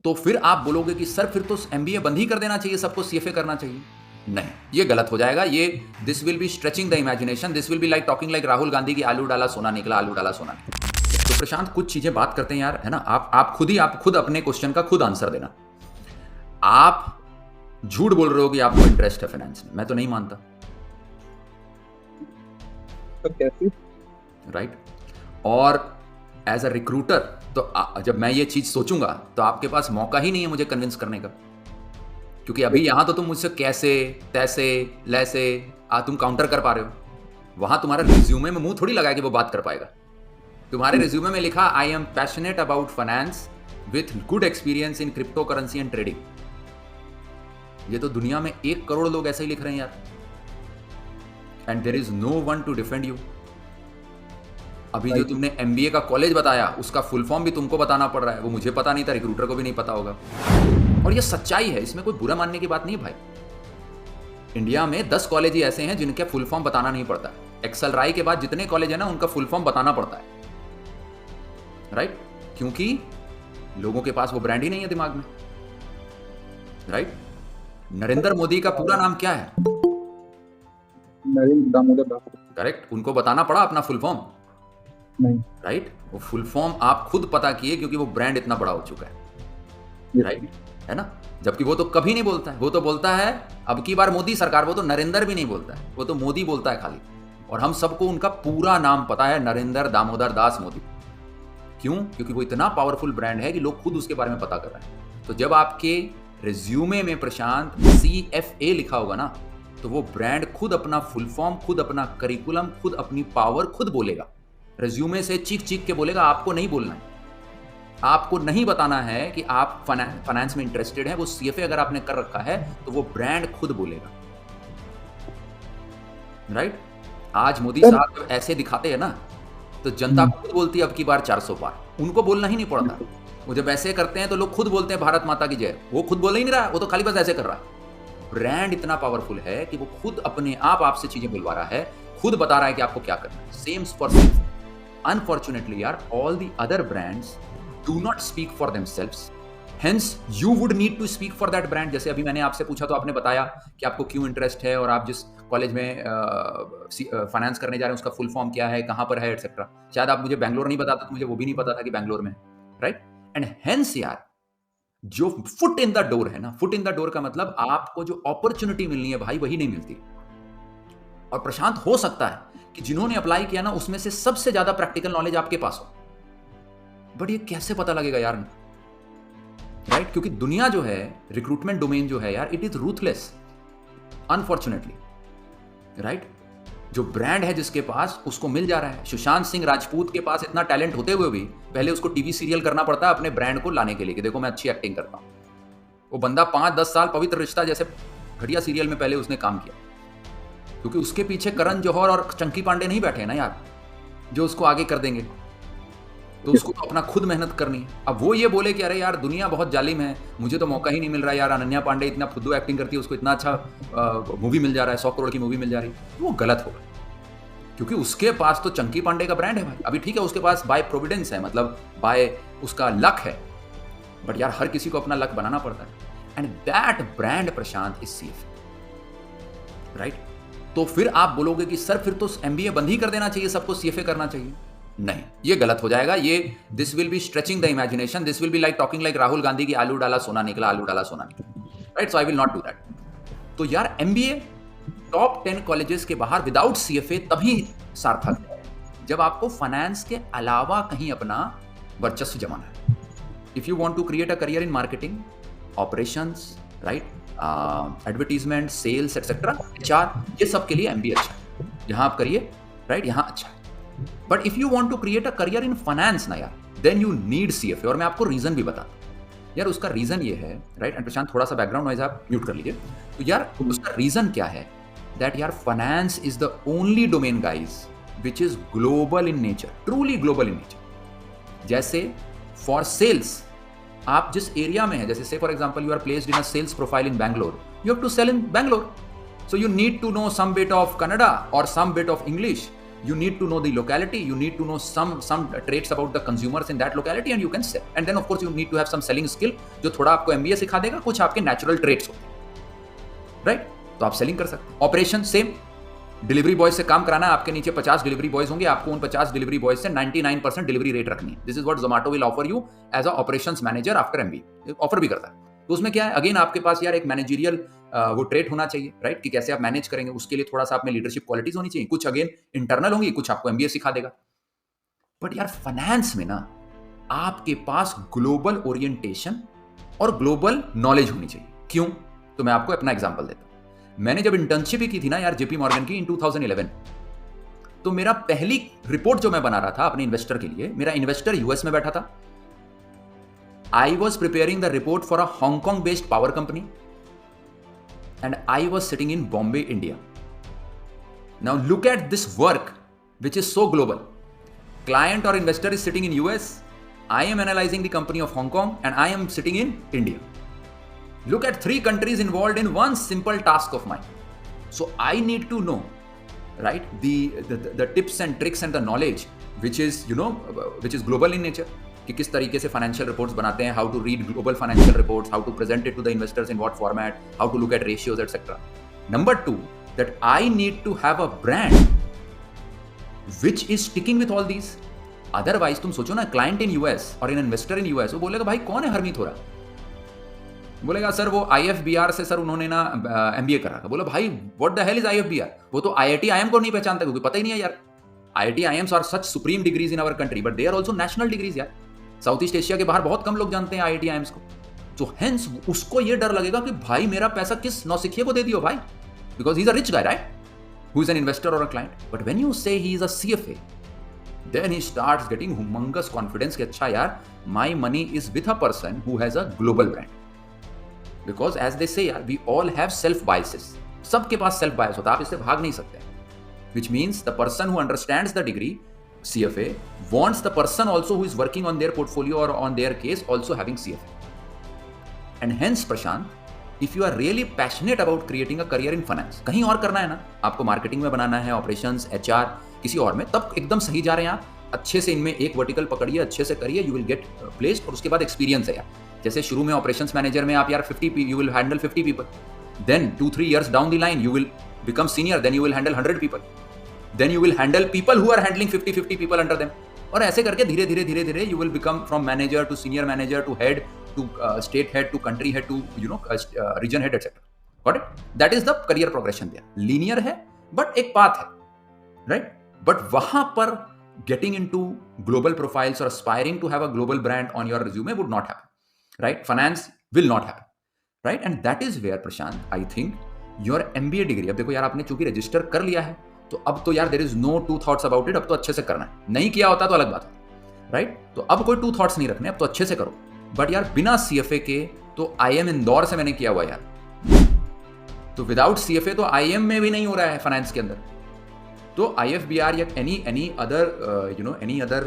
तो फिर आप बोलोगे कि सर फिर तो एमबीए बंद ही कर देना चाहिए, सबको सीएफए करना चाहिए। नहीं, ये गलत हो जाएगा। ये this will be stretching the imagination, this will be like talking like Rahul Gandhi की आलू डाला सोना निकला, आलू डाला सोना निकला। तो प्रशांत कुछ चीजें बात करते हैं यार, है ना। आप खुद अपने क्वेश्चन का खुद आंसर देना। आप झूठ बोल रहे हो कि आपको इंटरेस्ट है फाइनेंस में, मैं तो नहीं मानता। तो कैसे? राइट। और एज अ रिक्रूटर तो जब मैं ये चीज सोचूंगा तो आपके पास मौका ही नहीं है मुझे कन्विंस करने का, क्योंकि अभी यहां तो तुम मुझसे कैसे तैसे लैसे तुम काउंटर कर पा रहे हो। वहां तुम्हारा रिज्यूमे में मुंह थोड़ी लगा कि वो बात कर पाएगा। तुम्हारे रिज्यूमे में लिखा I am passionate about finance with good experience in crypto currency and trading. ये तो दुनिया में 1 करोड़ लोग ऐसे ही लिख रहे हैं यार, and there is no one to defend you. अभी जो तुमने एमबीए का कॉलेज बताया उसका फुल फॉर्म भी तुमको बताना पड़ रहा है, वो मुझे पता नहीं था, रिक्रूटर को भी नहीं पता होगा। और ये सच्चाई है, इसमें कोई बुरा मानने की बात नहीं है भाई। इंडिया में 10 कॉलेज ही ऐसे हैं जिनके फुल फॉर्म बताना नहीं पड़ता है। एक्सेल राय के बाद जितने कॉलेज है ना उनका फुल फॉर्म बताना पड़ता है, राइट। क्योंकि लोगों के पास वो ब्रांड ही नहीं है दिमाग में, राइट। नरेंद्र मोदी का पूरा नाम क्या है? नरेंद्र दामोदर दास। करेक्ट। उनको बताना पड़ा अपना फुल फॉर्म? नहीं। राइट। वो फुल फॉर्म आप खुद पता किए क्योंकि वो ब्रांड इतना बड़ा हो चुका है, राइट, है ना। जबकि वो तो कभी नहीं बोलता है, वो तो बोलता है अब की बार मोदी सरकार, वो तो नरेंद्र भी नहीं बोलता है, वो तो मोदी बोलता है खाली। और हम सबको उनका पूरा नाम पता है, नरेंद्र दामोदर दास मोदी। क्यों? क्योंकि वो इतना पावरफुल ब्रांड है कि लोग खुद उसके बारे में पता कर रहे हैं। तो जब आपके रिज्यूमे में प्रशांत CFA लिखा होगा ना, तो वो ब्रांड खुद अपना फुल फॉर्म, खुद अपना करिकुलम, खुद अपनी पावर खुद बोलेगा। रिज्यूमे से चीख चीख के बोलेगा। आपको नहीं बोलना है, आपको नहीं बताना है कि आप फाइनेंस में इंटरेस्टेड है। वो CFA अगर आपने कर रखा है तो वो ब्रांड खुद बोलेगा, राइट। आज मोदी साहब जब ऐसे दिखाते हैं ना तो जनता खुद बोलती है अब की बार 400 पार, उनको बोलना ही नहीं पड़ता। वो जब ऐसे करते हैं तो लोग खुद बोलते हैं भारत माता की जय। वो खुद बोल ही नहीं रहा, वो तो खाली बस ऐसे कर रहा है। ब्रांड इतना पावरफुल है कि वो खुद अपने आप आपसे चीजें बुलवा रहा है, खुद बता रहा है कि आपको क्या करना है। Same for self. अनफॉर्चुनेटली यार, all the other brands do not speak for themselves, hence you would need to speak for that brand. जैसे अभी मैंने आपसे पूछा तो आपने बताया कि आपको क्यों इंटरेस्ट है और आप जिस कॉलेज में फाइनेंस करने जा रहे हैं उसका फुल फॉर्म क्या है, कहां पर है, एटसेट्रा। शायद आप मुझे बैंगलोर नहीं बताता तो मुझे वो भी नहीं पता था कि बैंगलोर में है, राइट। एंड हेंस यार, जो फुट इन द डोर है ना, फुट इन द डोर का मतलब आपको जो अपॉर्चुनिटी मिलनी है भाई वही नहीं मिलती। और प्रशांत, हो सकता है कि जिन्होंने अप्लाई किया ना उसमें से सबसे ज्यादा प्रैक्टिकल नॉलेज आपके पास हो, बट ये कैसे पता लगेगा यार, राइट। क्योंकि दुनिया जो है, रिक्रूटमेंट डोमेन जो है यार, it is ruthless unfortunately, right. जो ब्रांड है जिसके पास, उसको मिल जा रहा है। सुशांत सिंह राजपूत के पास इतना टैलेंट होते हुए भी पहले उसको टीवी सीरियल करना पड़ता है अपने ब्रांड को लाने के लिए कि देखो मैं अच्छी एक्टिंग करता हूं। वो बंदा 5-10 साल पवित्र रिश्ता जैसे घटिया सीरियल में पहले उसने काम किया, क्योंकि उसके पीछे करण जौहर और चंकी पांडे नहीं बैठे ना यार जो उसको आगे कर देंगे। तो उसको तो अपना खुद मेहनत करनी है। अब वो ये बोले कि अरे यार दुनिया बहुत जालिम है, मुझे तो मौका ही नहीं मिल रहा यार, अनन्या पांडे इतना फुद्दू एक्टिंग करती है, उसको इतना अच्छा मूवी मिल जा रहा है, 100 करोड़ की मूवी मिल जा रही है, वो गलत होगा। क्योंकि उसके पास तो चंकी पांडे का ब्रांड है भाई। अभी ठीक है उसके पास बाय प्रोविडेंस है, मतलब बाय उसका लक है, बट यार हर किसी को अपना लक बनाना पड़ता है। And that brand Prashant is CFA, right. तो फिर आप बोलोगे कि सर फिर तो एमबीए बंद ही कर देना चाहिए, सबको CFA करना चाहिए। नहीं, ये गलत हो जाएगा। ये this will be stretching the imagination, this will be like talking like Rahul Gandhi की आलू डाला सोना निकला, आलू डाला सोना निकला, right. So I will not do that. तो यार एमबीए टॉप 10 कॉलेजेस के बाहर विदाउट CFA तभी सार्थक है जब आपको फाइनेंस के अलावा कहीं अपना वर्चस्व जमाना है। If you want to create a career in marketing, operations, right, advertisement, sales etcetera, HR, ये सब के लिए एमबीए अच्छा है। यहां आप करिए, राइट, यहां अच्छा है। But if you want to create a career in finance ना यार, देन यू नीड CFA। और मैं आपको रीजन भी बताता हूं यार। उसका रीजन ये है, राइट। एंड प्रशांत, थोड़ा सा बैकग्राउंड नॉइज आप म्यूट कर लीजिए। तो यार उसका रीजन क्या है, that यार finance is the only domain guys which is global in nature, truly global in nature। जैसे for sales, आप जिस एरिया में है, जैसे say for example you are placed in a sales profile in Bangalore, you have to sell in Bangalore, so you need to know some bit of Kannada or some bit of English, You need to know the locality, you need to know some traits about the consumers in that locality and you can sell. And then of course you need to have some selling skill जो थोड़ा आपको MBA सिखा देगा, कुछ आपके natural traits होते हैं, right? तो आप सेलिंग कर सकते हैं. ऑपरेशन सेम, डिलीवरी बॉय से काम कराना है, आपके नीचे 50 डिलीवरी बॉयज होंगे, आपको उन 50 डिलीवरी बॉयज से 99% डिलीवरी रेट रखनी है. This is what Zomato will offer you as a operations manager after MBA. Offer भी करता है. तो उसमें क्या है, अगेन आपके पास यार एक मैनेजरियल वो ट्रेट होना चाहिए, राइट, कि कैसे आप मैनेज करेंगे. उसके लिए थोड़ा सा आप में लीडरशिप क्वालिटीज होनी चाहिए. कुछ अगेन इंटरनल होंगी, कुछ आपको MBA सिखा देगा. बट यार फाइनेंस में ना आपके पास ग्लोबल ओरिएंटेशन और ग्लोबल नॉलेज होनी चाहिए. क्यों? तो मैं आपको अपना एग्जांपल देता हूं. मैंने जब इंटर्नशिप ही की थी ना यार JP मॉर्गन की इन 2011, तो मेरा पहली रिपोर्ट जो मैं बना रहा था अपने इन्वेस्टर के लिए, मेरा इन्वेस्टर यूएस में बैठा था. I was preparing the report for a Hong Kong based power company and I was sitting in Bombay, India. Now look at this work which is so global. Client और investor is sitting in US, I am analysing the company of Hong Kong and I am sitting in India. Look at 3 countries involved in one simple task of mine. So I need to know, right, the tips and tricks and the knowledge which is, you know, which is global in nature. कि किस तरीके से financial reports बनाते हैं, how to read global financial reports, how to present it to the investors in what format, how to look at ratios, etc. Number 2, that I need to have a brand which is sticking with all these. Otherwise तुम सोचो ना, client in US और an investor in US, वो बोलेगा भाई कौन है हरमीत हो रहा, बोलेगा सर वो IFBR से सर उन्होंने ना MBA करा था. बोला भाई what the hell is IFBR? वो तो IIT IIM को नहीं पहचानता क्योंकि पता ही नहीं है यार. IIT IIMs are such supreme degrees in our country but they are also national degrees यार. साउथ ईस्ट एशिया के बाहर बहुत कम लोग जानते हैं IIT IIMs को. तो हेंस उसको ये डर लगेगा कि भाई मेरा पैसा किस नौसिखिए को दे दियो भाई, because he is a rich guy, right, who is an investor और a client. But when you say he is a CFA, then he starts getting humongous confidence कि अच्छा यार my money is with a person who has a global brand. Because as they say यार, we all have self biases. सबके पास self bias होता है, आप इससे भाग नहीं सकते. Which means the person who understands the degree CFA wants the person also who is working on their portfolio or on their case also having CFA. And hence Prashant, if you are really passionate about creating a career in finance, कहीं और करना है ना, आपको marketing में बनाना है, operations, HR, किसी और में, तब एकदम सही जा रहे हैं आप. अच्छे से इनमें एक वर्टिकल पकड़िए, अच्छे से करिए, यू विल गेट प्लेस्ड. और उसके बाद एक्सपीरियंस है यार. जैसे शुरू में ऑपरेशंस मैनेजर में आप यार 50 you will handle 50 people, then 2-3 years down the line you will become senior, then you will handle 100 people, then you will handle people who are handling 50 people under them. और ऐसे करके धीरे धीरे you will become from manager to senior manager to head to state head to country head to region head etcetera. Got it? That is the career progression. There linear है but एक path है, right. But वहां पर getting into global profiles or aspiring to have a global brand on your resume would not happen, right? Finance will not happen, right? And that is where Prashant, I think your MBA degree, अब देखो यार आपने चूंकि register कर लिया है तो अब तो यार there is no two thoughts about it. अब तो अच्छे से करना है. नहीं किया होता तो अलग बात है, राइट. तो अब कोई 2 thoughts नहीं रखने, अब तो अच्छे से करो. बट यार बिना CFA के तो IIM इंदौर से मैंने किया हुआ यार, तो विदाउट CFA तो IIM में भी नहीं हो रहा है फाइनेंस के अंदर. तो IFBR या any other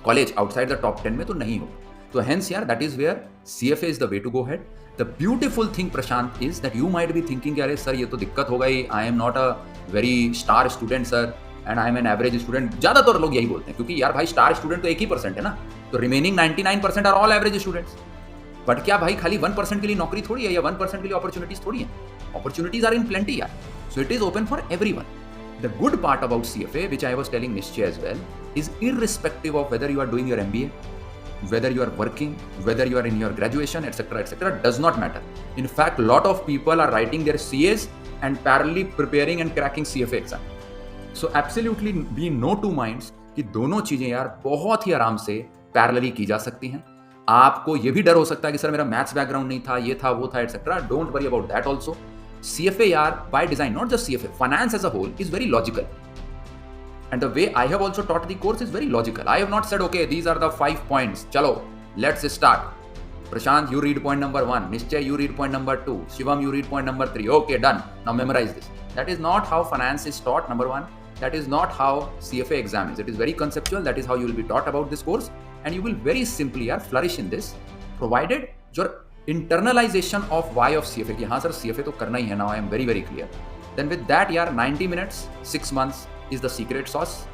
college outside the top 10 में तो नहीं हो. तो hence यार that is where CFA is the way to go ahead. The beautiful thing Prashant is that you might be thinking कि अरे सर ये तो दिक्कत हो गई, I am not a very star student sir and I am an average student. ज़्यादातर लोग यही बोलते हैं क्योंकि यार भाई स्टार स्टूडेंट तो 1% है ना, तो remaining 99% are all average students. But क्या भाई खाली 1% के लिए नौकरी थोड़ी है या 1% के लिए अपॉर्चुनिटीज थोड़ी है. अपॉर्चुनिटीज आर इन प्लेंटी यार. So it is open for everyone. The good part about CFA, which I was telling Nishchay as well, is irrespective of whether you are doing your MBA, whether you are working, whether you are in your graduation, etc., does not matter. In fact, a lot of people are writing their CAs and parallelly preparing and cracking CFA exam. So absolutely be no two minds कि दोनों चीजें यार बहुत ही आराम से parallelly की जा सकती हैं. आपको ये भी डर हो सकता है कि सर मेरा मैथ्स बैकग्राउंड नहीं था, ये था वो था, etc. Don't worry about that also. CFA यार by design, not just CFA, finance as a whole is very logical. And the way I have also taught the course is very logical. I have not said, okay, these are the 5 points. Chalo, let's start. Prashant, you read point number 1. Nishchay, you read point number 2. Shivam, you read point number 3. Okay, done. Now memorize this. That is not how finance is taught, number 1. That is not how CFA exam is. It is very conceptual. That is how you will be taught about this course. And you will very simply flourish in this, provided your internalization of why of CFA कि हाँ sir CFA तो करना ही है. now I am very clear. Then with that यार 90 minutes, 6 months is the secret sauce.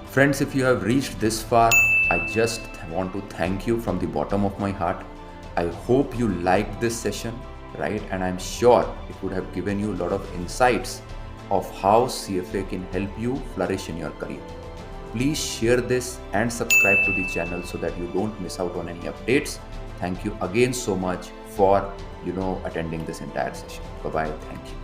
Friends, if you have reached this far, I just want to thank you from the bottom of my heart. I hope you liked this session, right? And I'm sure it would have given you a lot of insights of how CFA can help you flourish in your career. Please share this and subscribe to the channel so that you don't miss out on any updates. Thank you again so much for attending this entire session. Bye bye. Thank you.